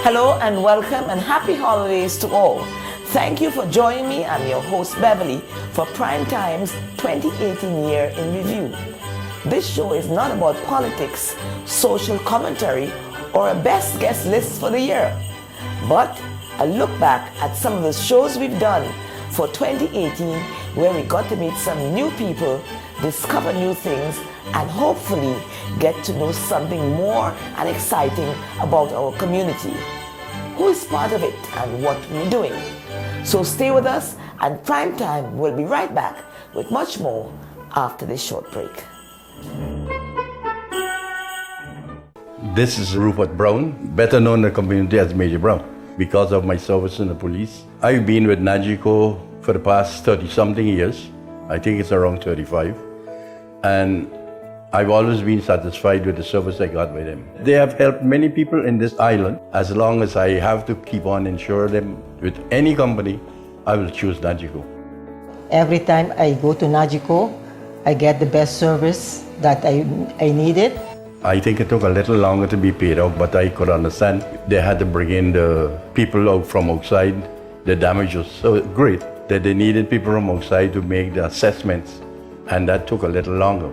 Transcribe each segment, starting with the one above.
Hello and welcome and happy holidays to all. Thank you for joining me. I'm your host Beverly for Prime Time's 2018 Year in Review. This show is not about politics, social commentary, or a best guest list for the year, but a look back at some of the shows we've done for 2018 where we got to meet some new people, discover new things, and hopefully get to know something more and exciting about our community. Who is part of it and what we're doing. So stay with us, and Prime Time will be right back with much more after this short break. This is Rupert Brown, better known in the community as Major Brown. Because of my service in the police, I've been with Nagico for the past 30-something years. I think it's around 35. And I've always been satisfied with the service I got with them. They have helped many people in this island. As long as I have to keep on insuring them with any company, I will choose Nagico. Every time I go to Nagico, I get the best service that I needed. I think it took a little longer to be paid out, but I could understand. They had to bring in the people out from outside. The damage was so great that they needed people from outside to make the assessments, and that took a little longer.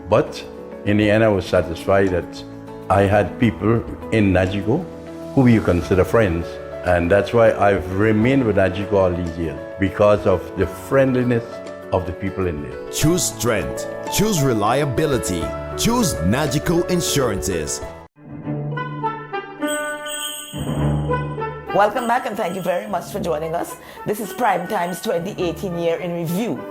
But in the end, I was satisfied that I had people in Nagico who you consider friends. And that's why I've remained with Nagico all these years, because of the friendliness of the people in there. Choose strength. Choose reliability. Choose Nagico Insurances. Welcome back and thank you very much for joining us. This is Prime Time's 2018 Year in Review.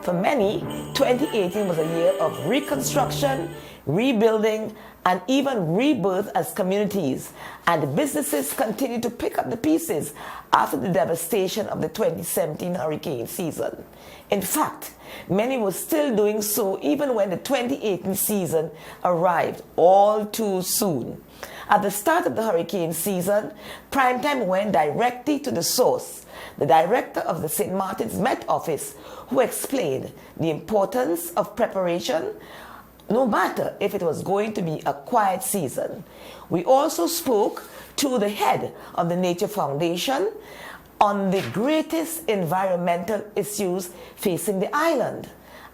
For many, 2018 was a year of reconstruction, rebuilding, and even rebirth as communities. And businesses continue to pick up the pieces after the devastation of the 2017 hurricane season. In fact, many were still doing so even when the 2018 season arrived all too soon. At the start of the hurricane season, Primetime went directly to the source, the director of the St. Martin's Met Office, who explained the importance of preparation, no matter if it was going to be a quiet season. We also spoke to the head of the Nature Foundation on the greatest environmental issues facing the island,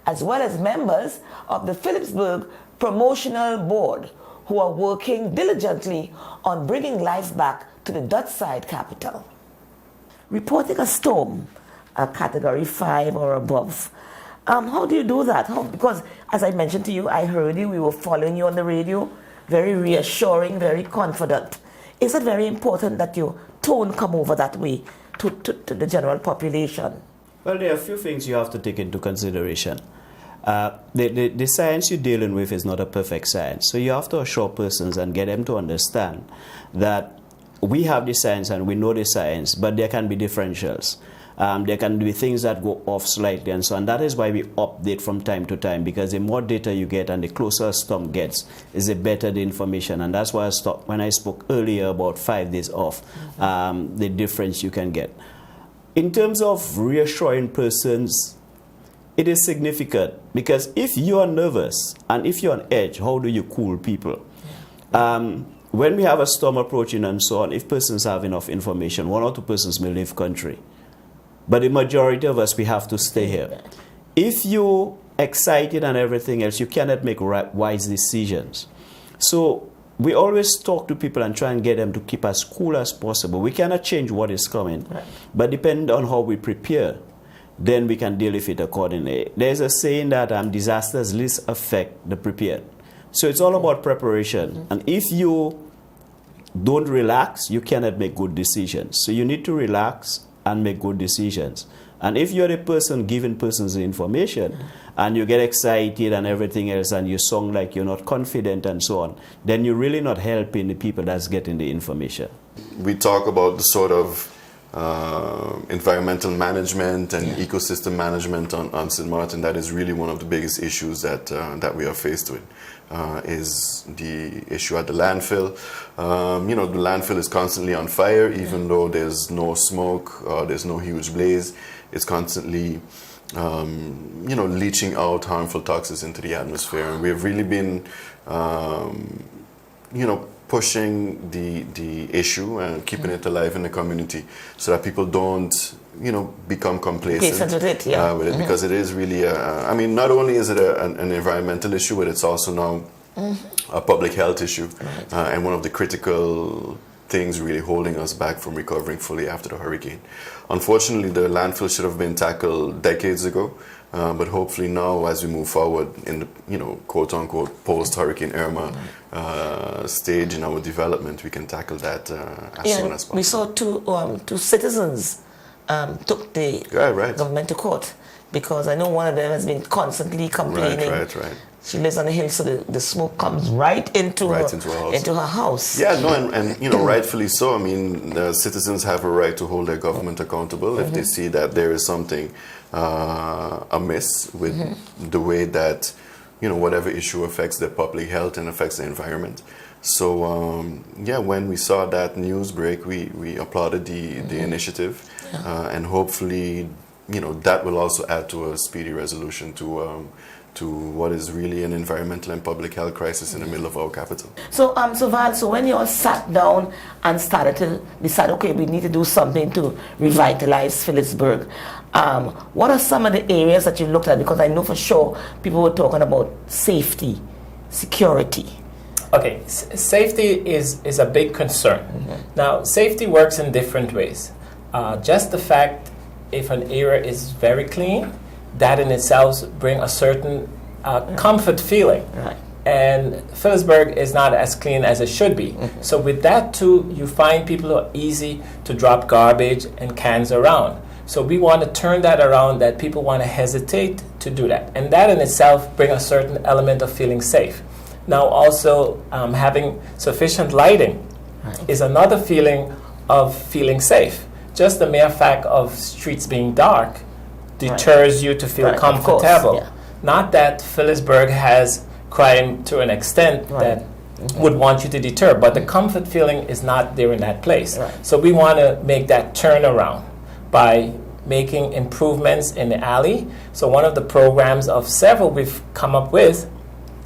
as well as members of the Phillipsburg Promotional Board, who are working diligently on bringing life back to the Dutch side capital. Reporting a storm, a category 5 or above, how do you do that? Because as I mentioned to you, I heard you, we were following you on the radio, very reassuring, very confident. Is it very important that your tone come over that way to the general population? Well, there are a few things you have to take into consideration. The science you're dealing with is not a perfect science. So you have to assure persons and get them to understand that we have the science and we know the science, but there can be differentials. There can be things that go off slightly and so on. That is why we update from time to time, because the more data you get and the closer a storm gets, is the better the information. And that's why when I spoke earlier about 5 days off, the difference you can get. In terms of reassuring persons, it is significant, because if you are nervous and if you're on edge, how do you cool people? When we have a storm approaching and so on, if persons have enough information, 1 or 2 persons may leave country. But the majority of us, we have to stay here. If you're excited and everything else, you cannot make wise decisions. So we always talk to people and try and get them to keep as cool as possible. We cannot change what is coming, but depending on how we prepare, then we can deal with it accordingly. There's a saying that disasters least affect the prepared. So it's all about preparation. And if you don't relax, you cannot make good decisions. So you need to relax and make good decisions. And if you're the person giving persons the information and you get excited and everything else and you sound like you're not confident and so on, then you're really not helping the people that's getting the information. We talk about the sort of environmental management and ecosystem management on St. Martin. That is really one of the biggest issues that we are faced with, is the issue at the landfill. The landfill is constantly on fire, even though there's no smoke, there's no huge blaze. It's constantly leaching out harmful toxins into the atmosphere. And we've really been pushing the issue and keeping it alive in the community so that people don't, become complacent With it, yeah. with it, because it is really, not only is it an environmental issue, but it's also now a public health issue, and one of the critical things really holding us back from recovering fully after the hurricane. Unfortunately, the landfill should have been tackled decades ago, but hopefully now, as we move forward in the quote unquote post Hurricane Irma stage in our development, we can tackle that as soon as possible. We saw two citizens took the government to court because I know one of them has been constantly complaining. Right. She lives on a hill, so the smoke comes right into her house. Yeah, no, and rightfully so. I mean, the citizens have a right to hold their government accountable if they see that there is something amiss with the way that whatever issue affects their public health and affects the environment. So when we saw that news break, we applauded the initiative, and hopefully that will also add to a speedy resolution to what is really an environmental and public health crisis in the middle of our capital. So Val, so when you all sat down and started to decide, okay, we need to do something to revitalize Phillipsburg, what are some of the areas that you looked at? Because I know for sure people were talking about safety, security. Okay, safety is a big concern. Now, safety works in different ways. Just the fact if an area is very clean, that in itself brings a certain comfort feeling. Right. And Phillipsburg is not as clean as it should be. So with that too, you find people who are easy to drop garbage and cans around. So we want to turn that around, that people want to hesitate to do that. And that in itself brings a certain element of feeling safe. Now also having sufficient lighting is another feeling of feeling safe. Just the mere fact of streets being dark deters you to feel comfortable. Course, yeah. Not that Phillipsburg has crime to an extent that would want you to deter, but the comfort feeling is not there in that place. So we want to make that turnaround by making improvements in the alley. So one of the programs of several we've come up with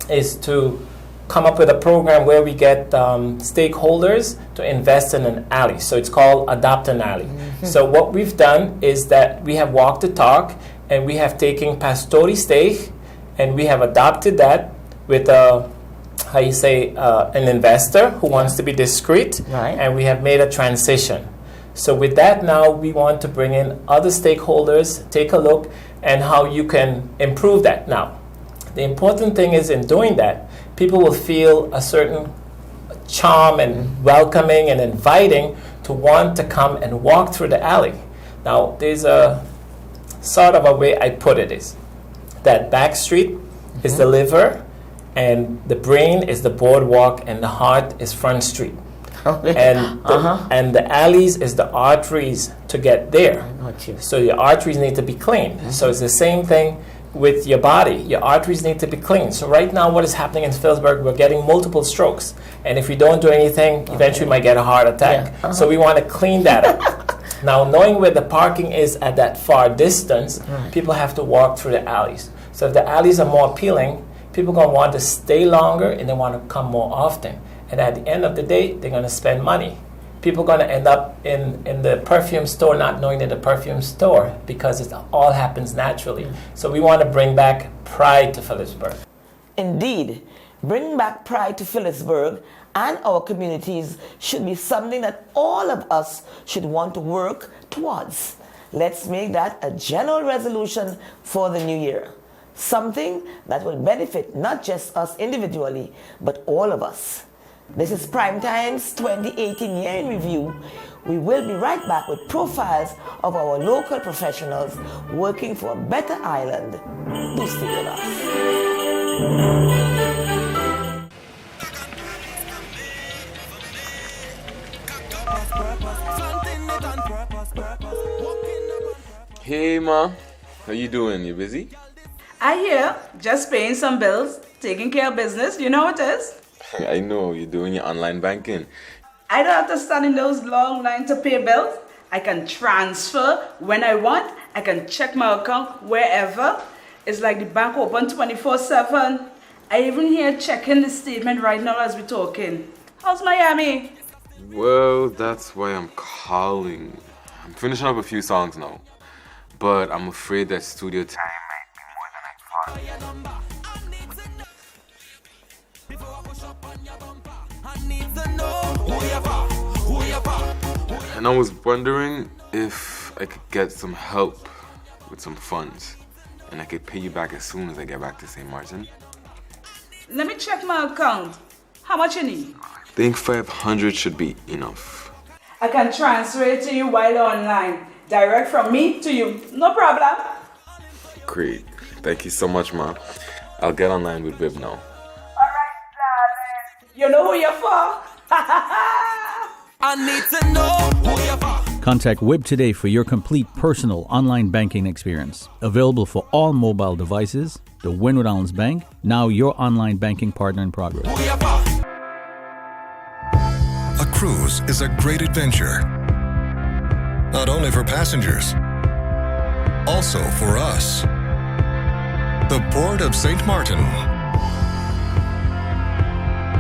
is to come up with a program where we get stakeholders to invest in an alley. So it's called Adopt an Alley. So what we've done is that we have walked the talk, and we have taken Pastori stake, and we have adopted that with an investor who wants to be discreet, and we have made a transition. So with that now, we want to bring in other stakeholders, take a look, and how you can improve that. Now, the important thing is in doing that, people will feel a certain charm and welcoming and inviting to want to come and walk through the alley. Now, there's a sort of a way I put it is that back street is the liver, and the brain is the boardwalk, and the heart is front street. And the alleys is the arteries to get there. So your arteries need to be clean. So it's the same thing with your body. Your arteries need to be clean. So right now what is happening in Phillipsburg, we're getting multiple strokes. And if we don't do anything, eventually we might get a heart attack. So we want to clean that up. Now, knowing where the parking is at that far distance, people have to walk through the alleys. So if the alleys are more appealing, people are going to want to stay longer, and they want to come more often. And at the end of the day, they're going to spend money. People are going to end up in the perfume store not knowing that the perfume store, because it all happens naturally. So we want to bring back pride to Phillipsburg. Indeed, bringing back pride to Phillipsburg and our communities should be something that all of us should want to work towards. Let's make that a general resolution for the new year. Something that will benefit not just us individually, but all of us. This is Primetime's 2018 Year in Review. We will be right back with profiles of our local professionals working for a better island. Do stay with us. Hey ma, how you doing? You busy? I hear, just paying some bills, taking care of business, you know what it is? I know, you're doing your online banking. I don't have to stand in those long lines to pay bills. I can transfer when I want. I can check my account wherever. It's like the bank open 24/7. I even here checking the statement right now as we're talking. How's Miami? Well, that's why I'm calling. I'm finishing up a few songs now, but I'm afraid that studio time might be more than I thought. And I was wondering if I could get some help with some funds, and I could pay you back as soon as I get back to St. Martin. Let me check my account. How much you need? I think 500 should be enough. I can transfer it to you while online. Direct from me to you. No problem. Great. Thank you so much, Ma. I'll get online with Viv now. Alright, darling. You know who you're for? I need to know who you're for. Contact WIB today for your complete personal online banking experience. Available for all mobile devices. The Wynwood Islands Bank, now your online banking partner in progress. A cruise is a great adventure, not only for passengers, also for us. The Port of St. Martin.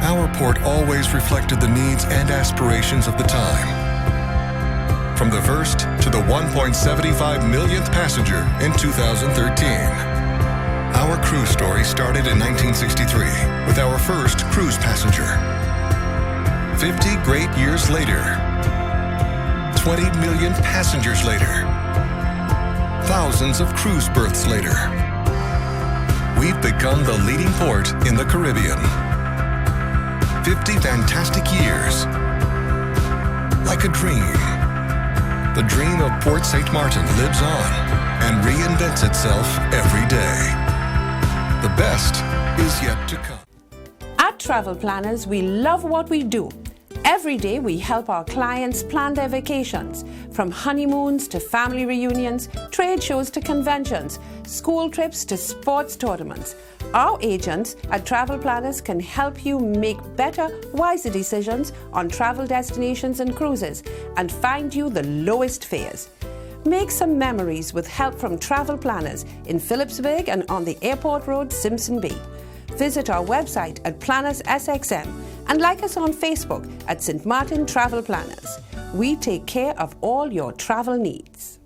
Our port always reflected the needs and aspirations of the time. From the first to the 1.75 millionth passenger in 2013. Our cruise story started in 1963 with our first cruise passenger. 50 great years later, 20 million passengers later, thousands of cruise berths later, we've become the leading port in the Caribbean. 50 fantastic years. Like a dream. The dream of Port St. Martin lives on and reinvents itself every day. The best is yet to come. At Travel Planners, we love what we do. Every day we help our clients plan their vacations, from honeymoons to family reunions, trade shows to conventions, school trips to sports tournaments. Our agents at Travel Planners can help you make better, wiser decisions on travel destinations and cruises and find you the lowest fares. Make some memories with help from Travel Planners in Phillipsburg and on the Airport Road, Simpson Bay. Visit our website at Planners SXM and like us on Facebook at St. Martin Travel Planners. We take care of all your travel needs.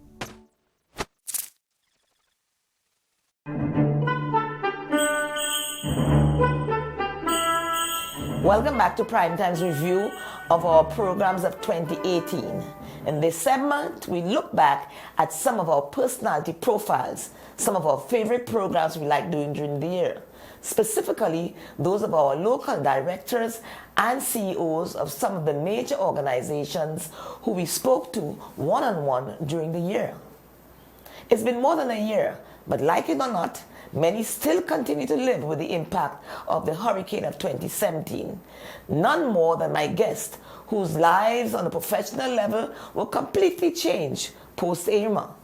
Welcome back to Primetime's review of our programs of 2018. In this segment, we look back at some of our personality profiles, some of our favorite programs we like doing during the year. Specifically, those of our local directors and CEOs of some of the major organizations who we spoke to one-on-one during the year. It's been more than a year, but like it or not, many still continue to live with the impact of the hurricane of 2017. None more than my guest, whose lives on a professional level were completely changed post-Irma.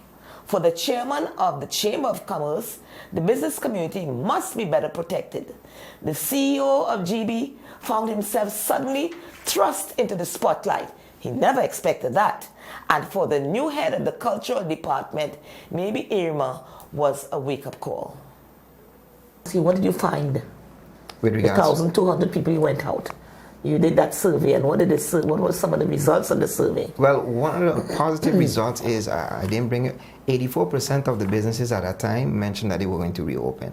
For the chairman of the Chamber of Commerce, the business community must be better protected. The CEO of GB found himself suddenly thrust into the spotlight. He never expected that. And for the new head of the cultural department, maybe Irma was a wake-up call. See, what did you find? With regards 1,200 people you went out. You did that survey, and what were some of the results of the survey? Well, one of the positive results is I didn't bring it. 84% of the businesses at that time mentioned that they were going to reopen.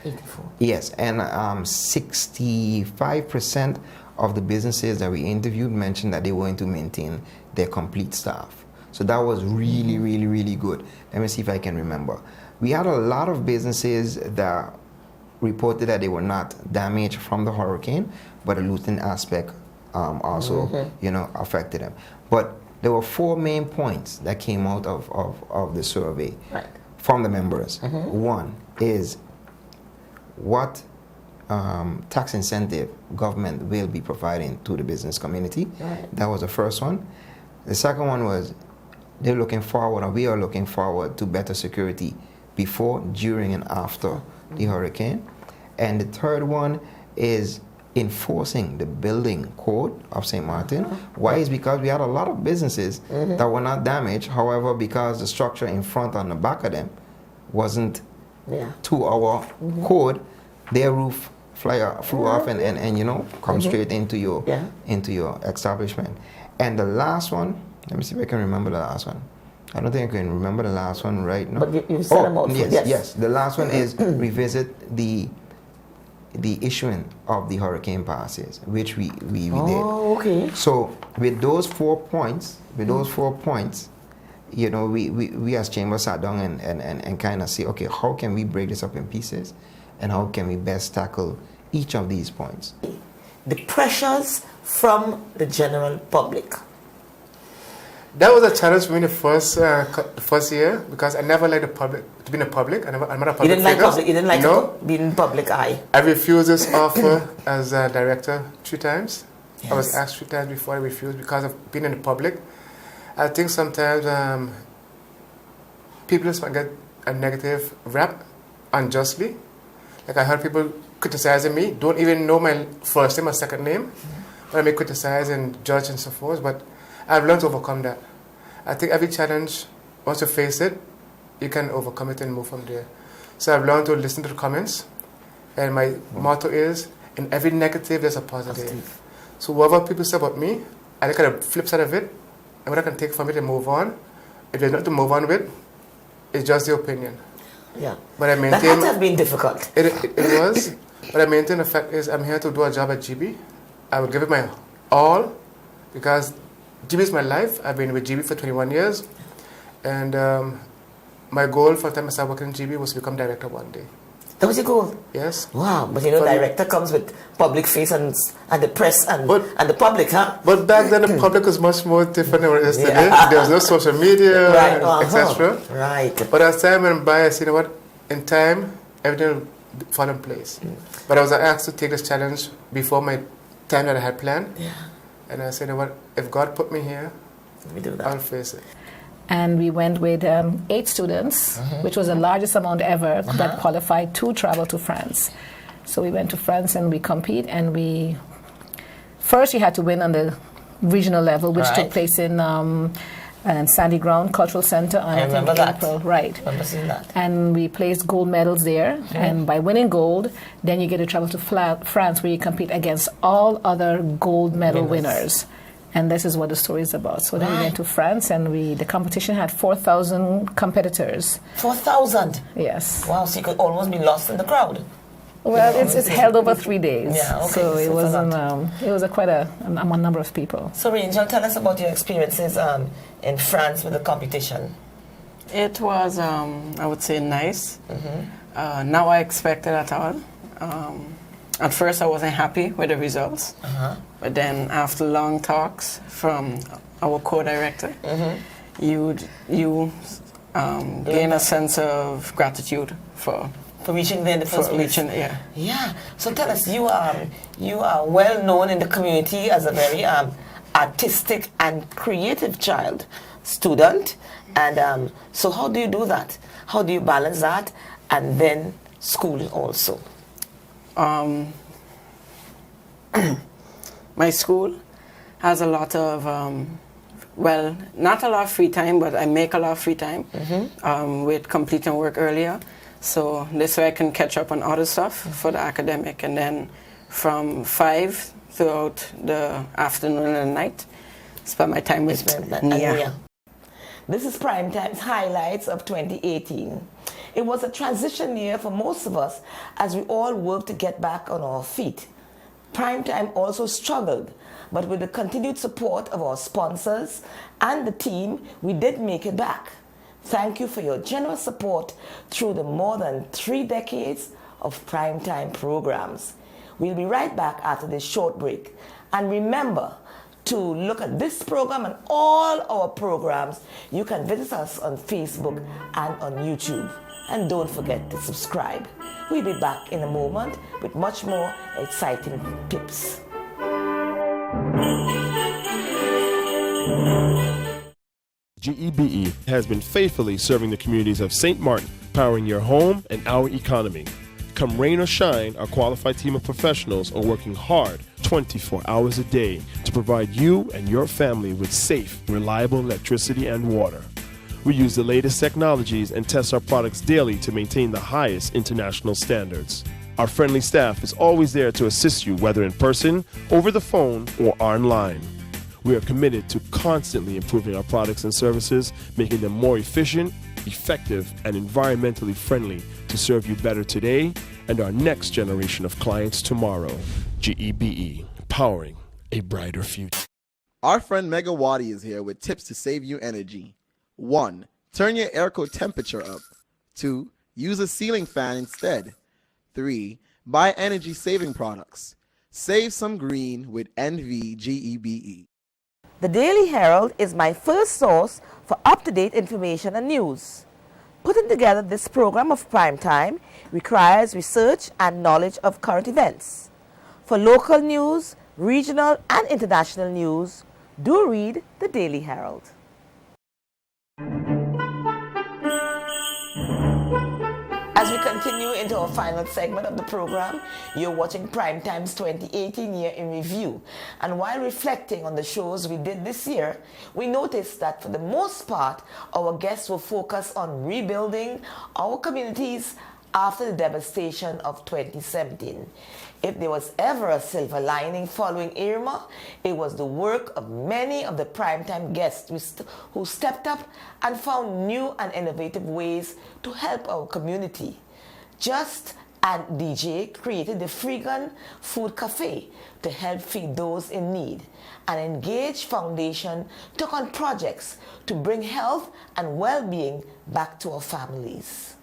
84. Yes, and 65% of the businesses that we interviewed mentioned that they were going to maintain their complete staff. So that was really, really, really good. Let me see if I can remember. We had a lot of businesses that reported that they were not damaged from the hurricane, but the looting aspect also, affected them. But there were 4 main points that came out of the survey from the members. One is what tax incentive government will be providing to the business community. That was the first one. The second one was they're looking forward, or we are looking forward to better security before, during, and after the hurricane. And the third one is enforcing the building code of St. Martin. Why? Is because we had a lot of businesses that were not damaged. However, because the structure in front and the back of them wasn't to our code, their roof flew off and you know, come straight into your establishment. And the last one, let me see if I can remember the last one. I don't think I can remember the last one right now. But you said about yes. The last one is revisit the issuing of the hurricane passes, which we did. Oh, okay. So with those 4 points, you know, we as Chamber sat down and kind of say, okay, how can we break this up in pieces, and how can we best tackle each of these points? The pressures from the general public. That was a challenge for me the first year, because I never liked the public, to be in the public. I'm not a public You didn't like figure. public. You didn't like No. to be in public eye. I refused this offer as a director 3 times. Yes. I was asked 3 times before I refused because of being in the public. I think sometimes people might get a negative rap unjustly. Like I heard people criticizing me, don't even know my first name or second name, but I may criticize and judge and so forth. But I've learned to overcome that. I think every challenge, once you face it, you can overcome it and move from there. So I've learned to listen to the comments, and my motto is, in every negative, there's a positive. So whatever people say about me, I look at the flip side of it, and what I can take from it and move on. If there's not to move on with, it's just the opinion. Yeah. But I maintain... That has been difficult. It was, but I maintain the fact is I'm here to do a job at GB. I will give it my all, because GB is my life. I've been with GB for 21 years, and my goal for the time I started working in GB was to become director one day. That was your goal? Yes. Wow, but you know, director comes with public face and the press and the public, huh? But back then the public was much more different than what it is today. There was no social media, right, etc. Right. But as time went by, I said, you know what, in time, everything will fall in place. But I was asked to take this challenge before my time that I had planned. Yeah. And I said, you know what, if God put me here, let me do that. I'll face it. And we went with 8 students, which was the largest amount ever that qualified to travel to France. So we went to France and we compete, and first you had to win on the regional level, which took place in Sandy Ground Cultural Center on I remember that. April. Right. I remember seeing that. And we placed gold medals there, and by winning gold, then you get to travel to France, where you compete against all other gold medal winners. And this is what the story is about. So then we went to France, and the competition had 4,000 competitors. 4,000? Yes. Wow, so you could almost be lost in the crowd. Well, it's held over 3 days. Yeah, okay. So it wasn't. It was quite a number of people. So Rachel, tell us about your experiences in France with the competition. It was, I would say, nice. Not what I expected at all. At first, I wasn't happy with the results. But then, after long talks from our co-director, you gain a sense of gratitude for reaching there in the first place. Yeah. Yeah. So tell us, you are well known in the community as a very artistic and creative student, and so how do you do that? How do you balance that and then school also? My school has a lot of, well, not a lot of free time, but I make a lot of free time with completing work earlier. So this way I can catch up on other stuff for the academic, and then from 5 throughout the afternoon and night, spend my time with Nia. This is Primetime's highlights of 2018. It was a transition year for most of us as we all worked to get back on our feet. Primetime also struggled, but with the continued support of our sponsors and the team, we did make it back. Thank you for your generous support through the more than 3 decades of Primetime programs. We'll be right back after this short break. And remember to look at this program and all our programs. You can visit us on Facebook and on YouTube. And don't forget to subscribe. We'll be back in a moment with much more exciting tips. GEBE has been faithfully serving the communities of St. Martin, powering your home and our economy. Come rain or shine, our qualified team of professionals are working hard 24 hours a day to provide you and your family with safe, reliable electricity and water. We use the latest technologies and test our products daily to maintain the highest international standards. Our friendly staff is always there to assist you, whether in person, over the phone, or online. We are committed to constantly improving our products and services, making them more efficient, effective, and environmentally friendly to serve you better today and our next generation of clients tomorrow. GEBE, powering a brighter future. Our friend Megawati is here with tips to save you energy. 1. Turn your airco temperature up. 2. Use a ceiling fan instead. 3. Buy energy-saving products. Save some green with NVGEBE. The Daily Herald is my first source for up-to-date information and news. Putting together this program of prime time requires research and knowledge of current events. For local news, regional and international news, do read the Daily Herald. As we continue into our final segment of the program, you're watching Primetime's 2018 Year in Review. And while reflecting on the shows we did this year, we noticed that for the most part, our guests will focus on rebuilding our communities after the devastation of 2017. If there was ever a silver lining following Irma, it was the work of many of the primetime guests who stepped up and found new and innovative ways to help our community. Just and DJ created the Freegan Food Cafe to help feed those in need. And Engage Foundation took on projects to bring health and well-being back to our families.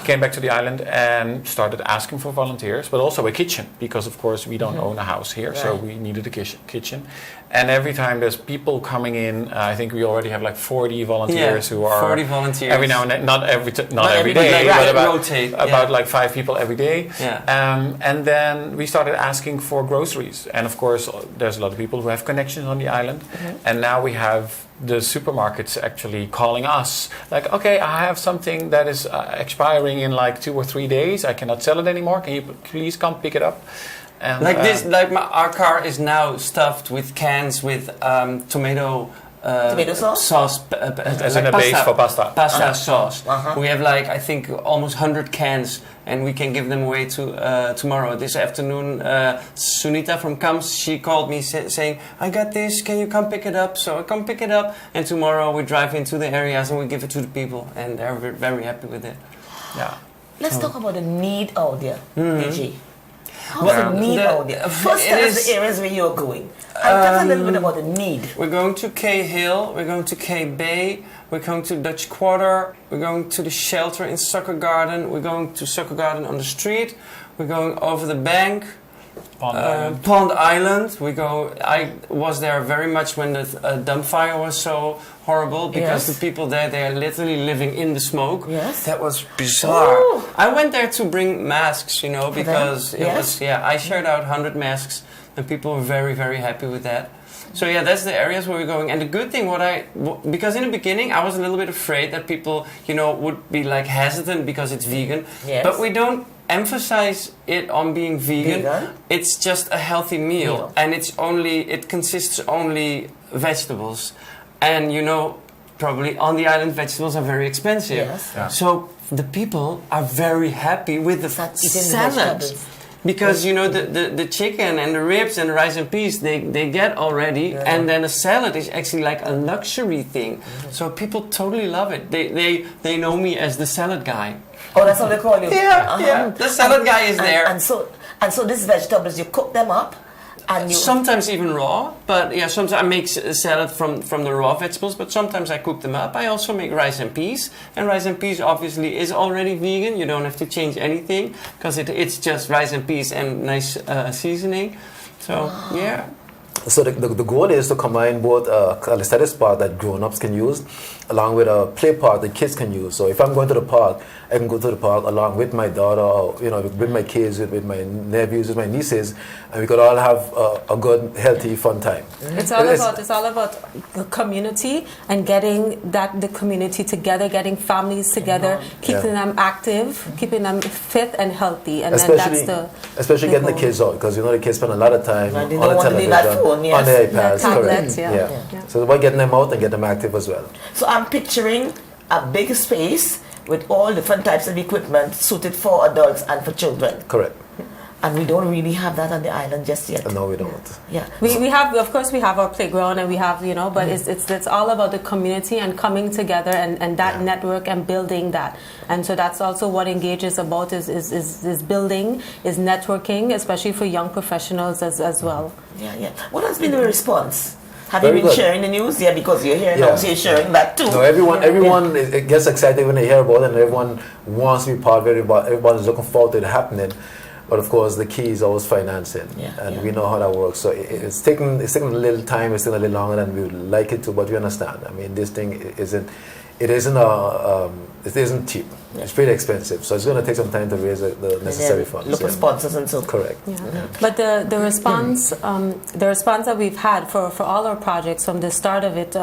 Came back to the island and started asking for volunteers, but also a kitchen, because of course we don't own a house here, so we needed a kitchen. And every time there's people coming in, I think we already have like 40 volunteers who are 40 volunteers every now and then, not every day, but about like 5 people every day. And then we started asking for groceries, and of course there's a lot of people who have connections on the island, and now we have the supermarkets actually calling us like, okay, I have something that is expiring in like 2 or 3 days, I cannot sell it anymore, can you please come pick it up? And, our car is now stuffed with cans with tomato sauce as in a base for pasta sauce. We have like, I think, almost 100 cans, and we can give them away to tomorrow. This afternoon, Sunita from CAMS, she called me saying, I got this, can you come pick it up? So I come pick it up, and tomorrow we drive into the areas and we give it to the people, and they're very happy with it. Let's talk about the need out there, DG. How's the need out there? First, tell us the areas where you're going. And tell us a little bit about the need. We're going to K Hill, we're going to K Bay, we're going to Dutch Quarter, we're going to the shelter in Soccer Garden, we're going to Soccer Garden on the street, we're going over the bank, Pond Island. I was there very much when the dump fire was so horrible, because the people there, they are literally living in the smoke. That was bizarre. Ooh. I went there to bring masks, because it was, I shared out 100 masks, and people were very, very happy with that. So that's the areas where we're going. And the good thing, because in the beginning I was a little bit afraid that people, would be like hesitant because it's vegan. But we don't emphasize it on being vegan. It's just a healthy meal. And it consists only vegetables. And probably on the island vegetables are very expensive. So the people are very happy with the salad. Because the chicken and the ribs and the rice and peas they get already, and then a salad is actually like a luxury thing. So people totally love it. They know me as the salad guy. Oh, that's how they call you. The salad guy is there. And so these vegetables, you cook them up. And sometimes even raw, but sometimes I make a salad from the raw vegetables, but sometimes I cook them up. I also make rice and peas, and rice and peas obviously is already vegan. You don't have to change anything, because it's just rice and peas and nice seasoning. So So the goal is to combine both a calisthenics part that grown-ups can use along with a play part that kids can use. So if I'm going to the park, I can go to the park along with my daughter, with my kids, with my nephews, with my nieces, and we could all have a good, healthy, fun time. It's all about the community and getting the community together, getting families together, keeping them active, keeping them fit and healthy, and especially getting the kids out, because the kids spend a lot of time on the television, on their iPads, correct? So it's about getting them out and get them active as well. So I'm picturing a big space with all different types of equipment suited for adults and for children. Correct. And we don't really have that on the island just yet. No, we don't. Yeah. We have, of course, we have our playground and we have, you know, but it's all about the community and coming together and that network and building that. And so that's also what Engage is about, is building, is networking, especially for young professionals as well. Yeah, yeah. What has been the response? Have Very you been good. sharing the news? Yeah, because you're here now, so you're sharing that too. No, everyone it gets excited when they hear about it, and everyone wants to be part of it. Everyone's looking forward to it happening. But of course, the key is always financing, and we know how that works. So it's taking a little time. It's taking a little longer than we would like it to, but we understand. I mean, this thing isn't cheap. Yeah. It's pretty expensive, so it's going to take some time to raise the necessary funds. Look for sponsors and so. Correct. Yeah. Yeah. But the response that we've had for all our projects from the start of it,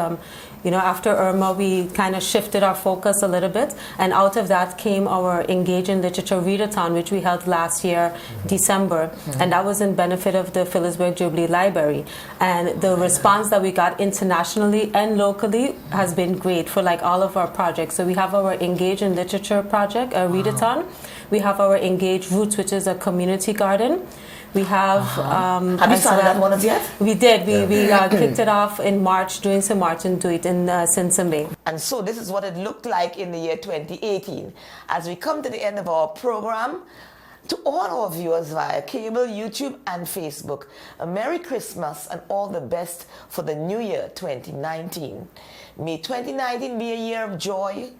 you know, after Irma, we kind of shifted our focus a little bit, and out of that came our Engage in Literature Readathon, which we held last year, December, and that was in benefit of the Phillipsburg Jubilee Library. And the response that we got internationally and locally has been great for like all of our projects. So we have our Engage in Literature project, a readathon. We have our Engage Roots, which is a community garden. We have. Have you started that one as yet? We did. We kicked it off in March, doing some Martin Do It in Sinsame. And so this is what it looked like in the year 2018. As we come to the end of our program, to all our viewers via cable, YouTube, and Facebook, a Merry Christmas and all the best for the new year 2019. May 2019 be a year of joy,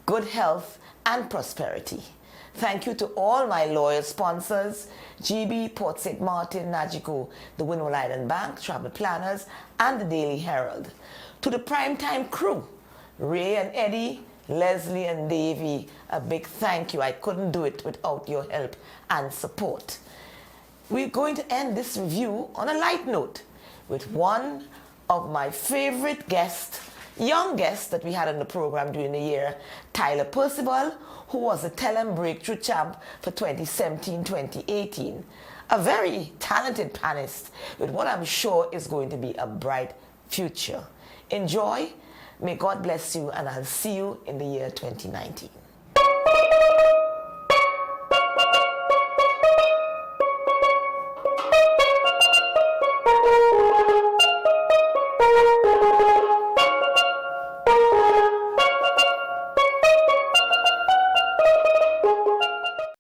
good health, and prosperity. Thank you to all my loyal sponsors, GB, Port St. Martin, Nagico, the Windward Island Bank, Travel Planners, and the Daily Herald. To the Primetime crew, Ray and Eddie, Leslie and Davey, a big thank you. I couldn't do it without your help and support. We're going to end this review on a light note with one of my favorite guests, young guests that we had on the program during the year, Tyler Percival, who was the Tell-Em Breakthrough Champ for 2017-2018. A very talented panelist with what I'm sure is going to be a bright future. Enjoy, may God bless you, and I'll see you in the year 2019.